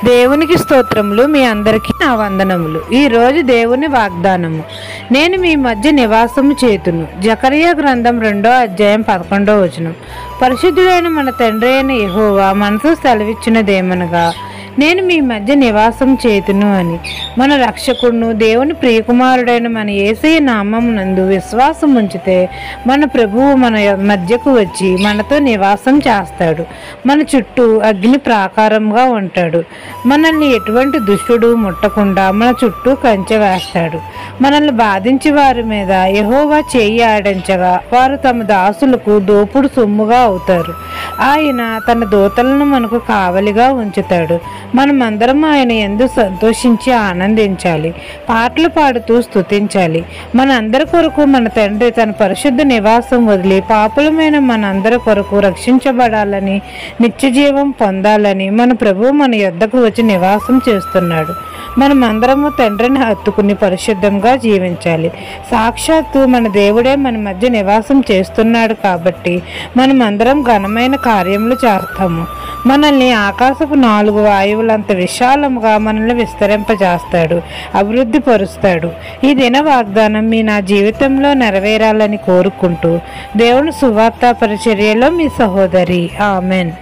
దేవునికి స్తోత్రములు. మీ అందరికీ నా వందనములు. ఈరోజు దేవుని వాగ్దానము, నేను మీ మధ్య నివాసము చేతును. జకరియా గ్రంథం 2వ అధ్యాయం 11వ వచనం. పరిశుద్ధుడైన మన తండ్రి అయిన యెహోవా మనసు సెలవిచ్చినదేమనగా, నేను మీ మధ్య నివాసం చేతును అని. మన రక్షకుడును దేవుని ప్రియకుమారుడైన మన యేసయ్య నామమునందు విశ్వాసం ఉంచితే మన ప్రభువు మన మధ్యకు వచ్చి మనతో నివాసం చేస్తాడు. మన చుట్టూ అగ్ని ప్రాకారంగా ఉంటాడు. మనల్ని ఎటువంటి దుష్టుడు ముట్టకుండా మన చుట్టూ కంచె వేస్తాడు. మనల్ని బాధించి వారి మీద యెహోవా చేయి ఆడించగా వారు తమ దాసులకు దోపుడు సొమ్ముగా అవుతారు. ఆయన తన దూతలను మనకు కావలిగా ఉంచుతాడు. మనమందరం ఆయన యందు సంతోషించి ఆనందించాలి, పాటలు పాడుతూ స్తుతించాలి. మనందరి కొరకు మన తండ్రి తన పరిశుద్ధ నివాసం వదిలి పాపులమైన మనందరి కొరకు రక్షించబడాలని, నిత్య జీవం పొందాలని మన ప్రభువు మన యొద్దకు వచ్చి నివాసం చేస్తున్నాడు. మనమందరము తండ్రిని హత్తుకుని పరిశుద్ధంగా జీవించాలి. సాక్షాత్తు మన దేవుడే మన మధ్య నివాసం చేస్తున్నాడు కాబట్టి మనమందరం ఘనమైన కార్యములు చేస్తాము. మనల్ని ఆకాశపు 4 వాయువులంత విశాలముగా మనల్ని విస్తరింపజేస్తాడు, అభివృద్ధి పరుస్తాడు. ఈ దిన వాగ్దానం నా జీవితంలో నెరవేరాలని కోరుకుంటూ దేవుని సువార్త పరిచర్యలో మీ సహోదరి. ఆమెన్.